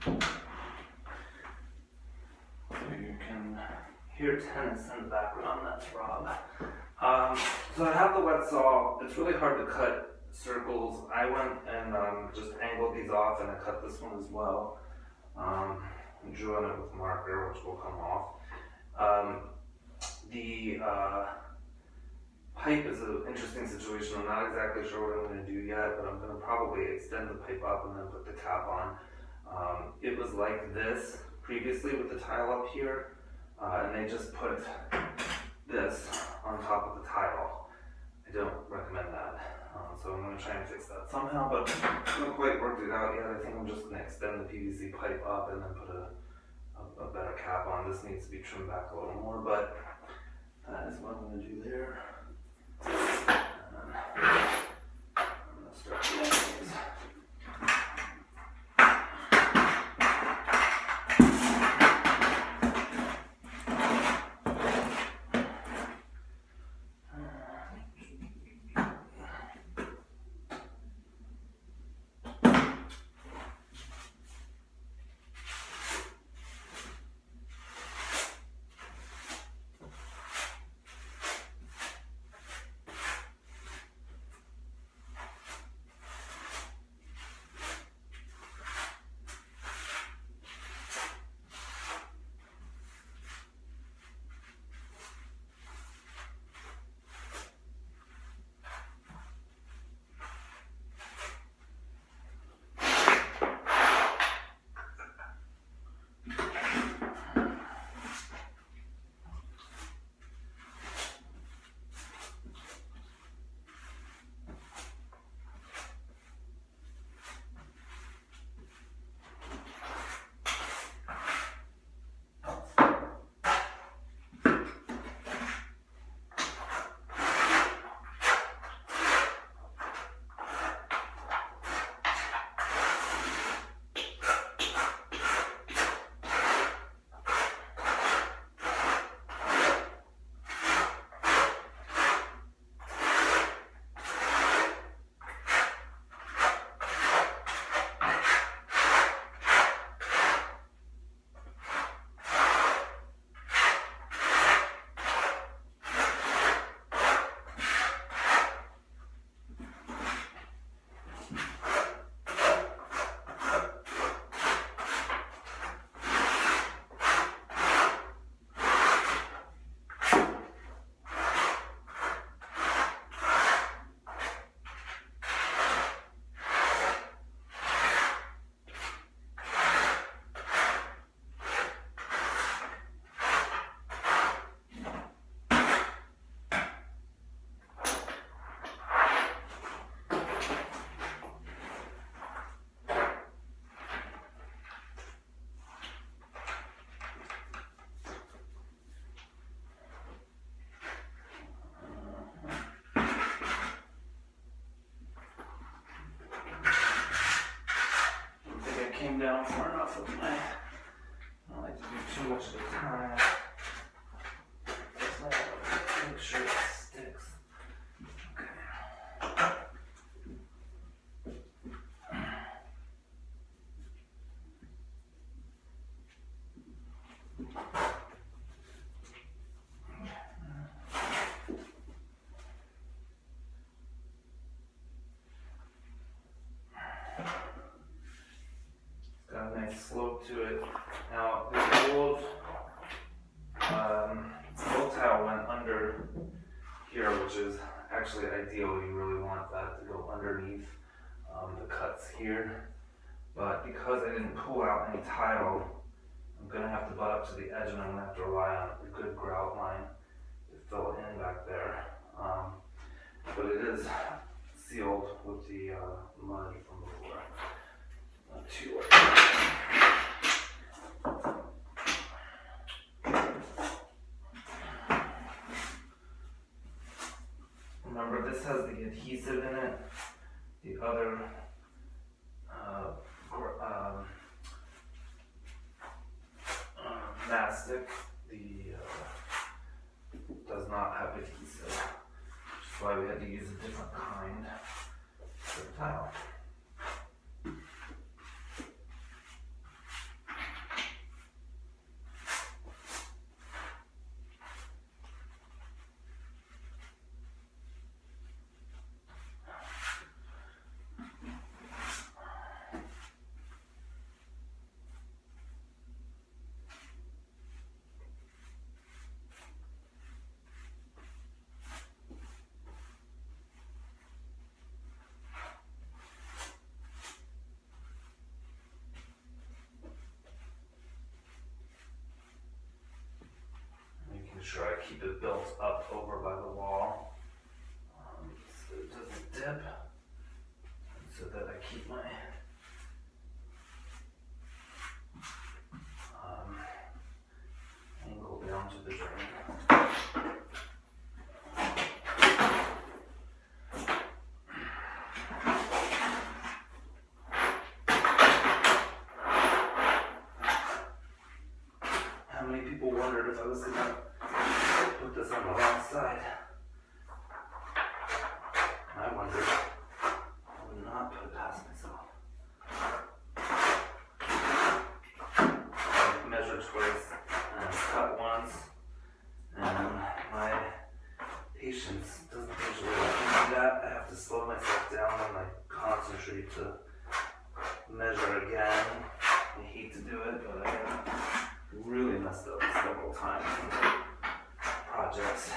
So you can hear tennis in the background, that's Rob. So I have the wet saw. It's really hard to cut circles. I went and just angled these off, and I cut this one as well. Drew on it with marker, which will come off. The pipe is an interesting situation. I'm not exactly sure what I'm going to do yet, but I'm going to probably extend the pipe up and then put the cap on. It was like this previously with the tile up here, and they just put this on top of the tile. I don't recommend that. So I'm going to try and fix that somehow, but I haven't quite worked it out yet. I think I'm just going to extend the PVC pipe up and then put a better cap on. This needs to be trimmed back a little more, but that is what I'm going to do there. And then I'm going to start doing these. Came down far enough with my, I don't like to do too much at a time. Just make sure it sticks. Okay. Got a nice slope to it. Now, this old tile went under here, which is actually ideal. You really want that to go underneath the cuts here. But because I didn't pull out any tile, I'm going to have to butt up to the edge, and I'm going to have to rely on a good grout line to fill it in back there. But it is sealed with the mud from before. Not too worried. Remember, this has the adhesive in it. The other mastic, does not have adhesive, which is why we had to use a different kind for the tile. sure I keep it built up over by the wall, so it doesn't dip, so that I keep my angle down to the drain. How many people wondered if I was going to put this on the wrong side? I wondered. I would not put it past myself. I measured twice and cut once, and my patience doesn't usually let me do that. I have to slow myself down and like concentrate to measure again. I hate to do it, but I really messed up several times in projects,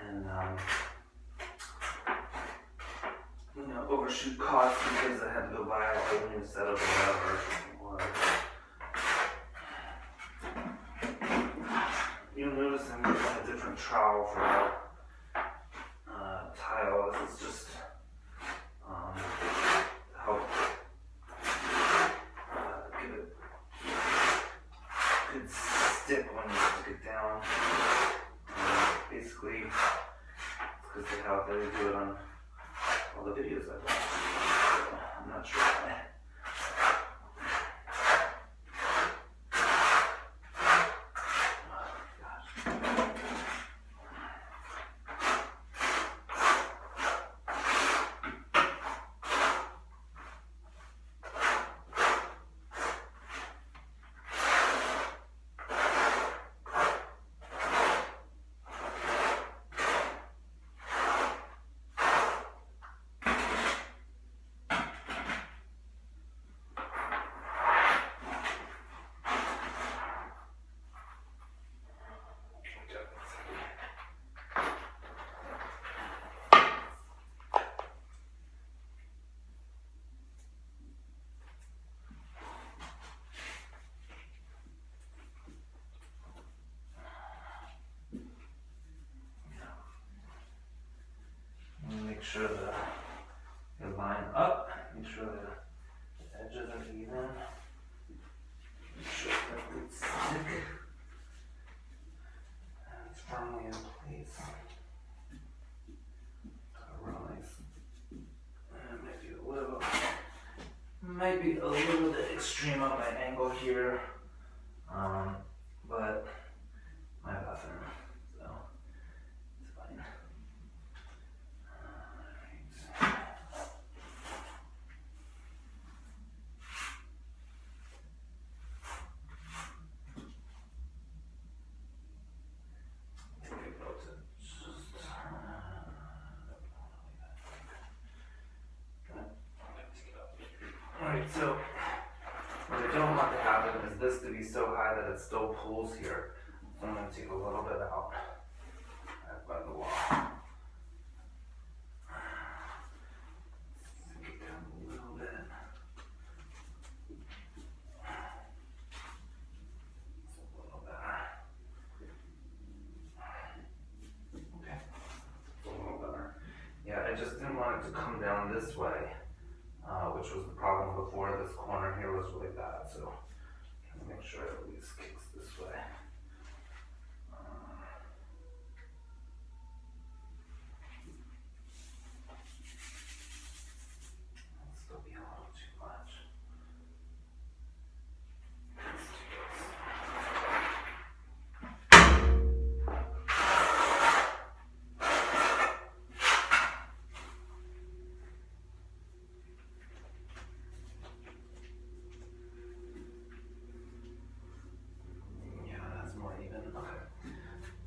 and you know, overshoot costs because I had to go buy a whole new set of whatever. You'll notice I'm using a different trowel for that tile. This is just to help give it good stick when you stick it down. Basically, it's because they do it on all the videos I've watched. So I'm not sure why. Make sure they line up, make sure the edges are even, make sure that good stick and it's firmly in place. Rise. And might be a little bit extreme on my angle here, but my bathroom, so it's fine. Alright, so what I don't want to happen is this to be so high that it still pulls here. So I'm going to take a little bit out by the wall. Sink it down a little bit. It's a little better. Okay, it's a little better. Yeah, I just didn't want it to come down this way. Which was the problem before. This corner here was really bad, so I'm gonna make sure it at least kicks this way. It'll still be a little too much.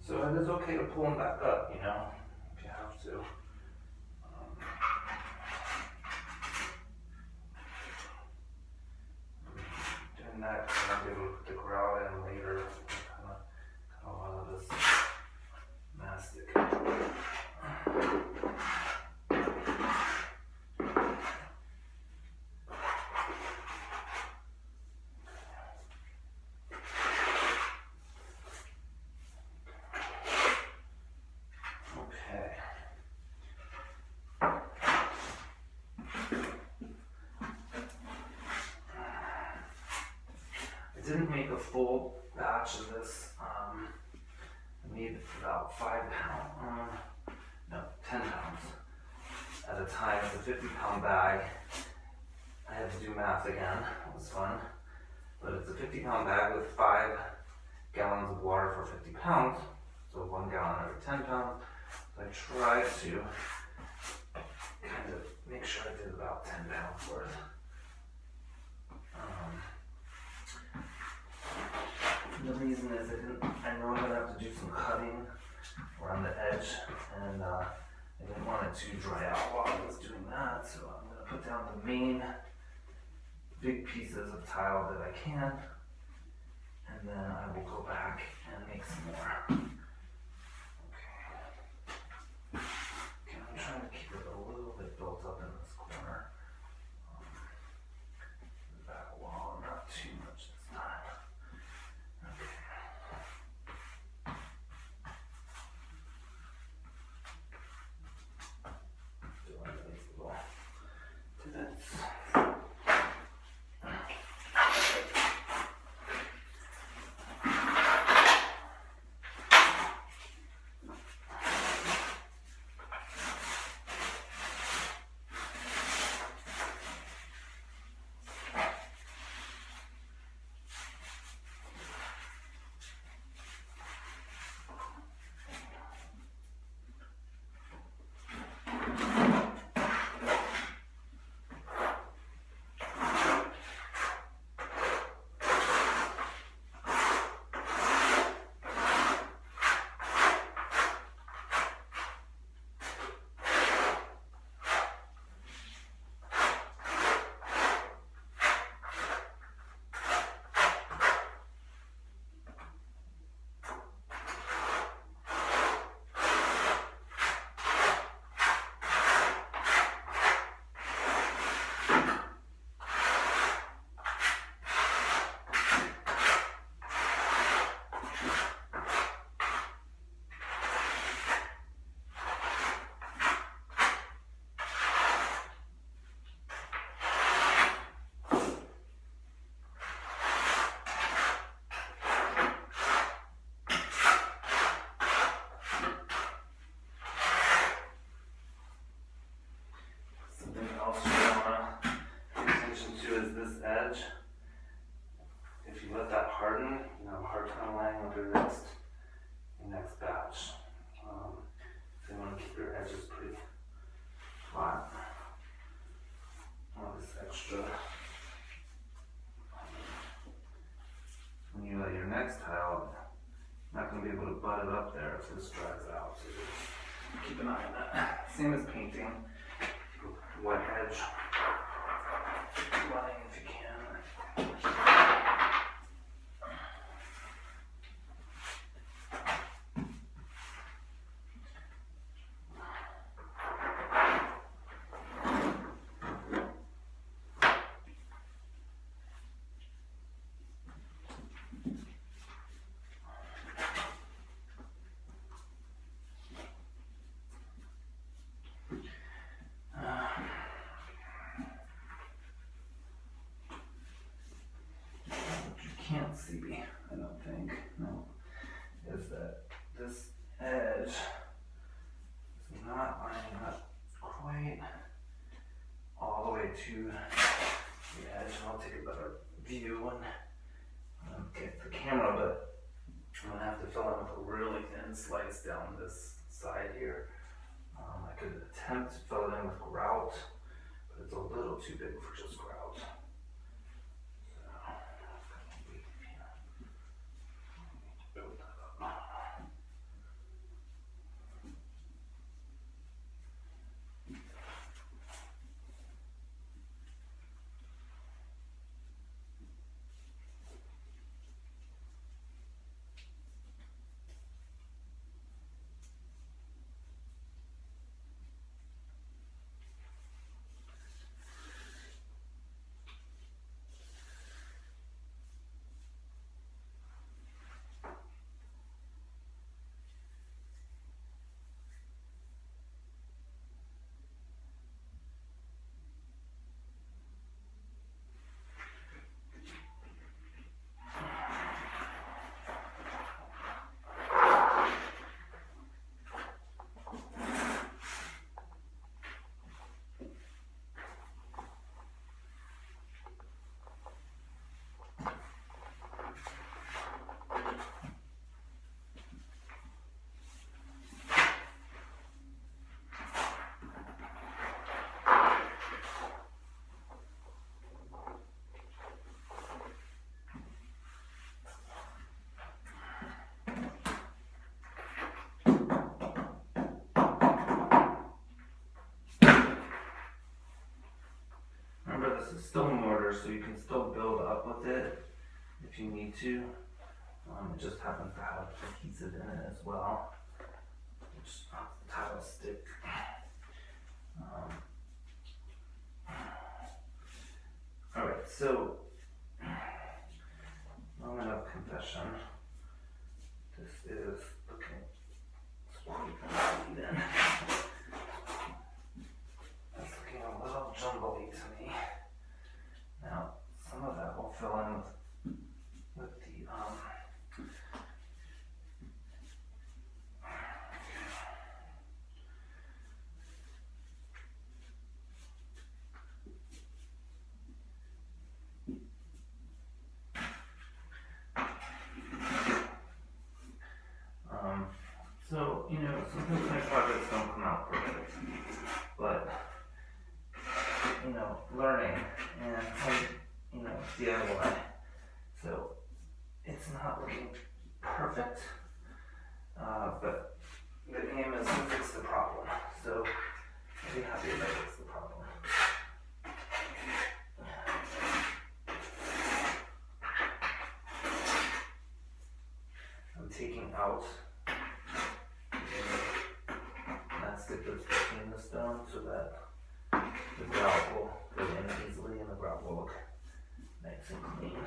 So it is okay to pull them back up, you know, if you have to. Doing that, and I'll be able to put the grout in later. Kind of a lot of this mastic. didn't make a full batch of this. I made about 5 pounds, no, 10 pounds at a time. It's a 50-pound bag. I had to do math again, it was fun. But it's a 50-pound bag with 5 gallons of water for 50 pounds. So 1 gallon every 10 pounds. So I tried to kind of make sure I did about 10 pounds worth. The reason is I know I'm gonna have to do some cutting around the edge, and I didn't want it to dry out while I was doing that, so I'm gonna put down the main big pieces of tile that I can, and then I will go back and make some more. Okay, I'm trying to keep it a little bit built up in this corner. The back wall, not too much this time. Okay. Do one of these little divots. Edge. If you let that harden, you have a hard time laying with your next batch. So you want to keep your edges pretty flat. All this extra. When you lay your next tile, you're not going to be able to butt it up there if this dries out. So just keep an eye on that. Same as painting. Wet edge. Running if you can. Can't see, I don't think, no, is that this edge is not lining up quite all the way to the edge. I'll take a better view and get the camera, but I'm going to have to fill in with a really thin slice down this side here. I could attempt to fill it in with grout, but it's a little too big for just grout. stone mortar, so you can still build up with it if you need to. It just happens to have adhesive in it as well, which helps the tile stick. Alright, so long enough confession. This is looking squeaky then. It's looking a little jumbly to me. Now, some of that will fill in with the so, you know, sometimes my projects don't come out perfect, but, you know, learning and, you know, DIY, so it's not looking perfect, but the aim is to fix the problem, so I'll be happy if I fix the problem. I'm taking out mastic that's between the stone so that the grout will go in easily and the grout will look nice and clean.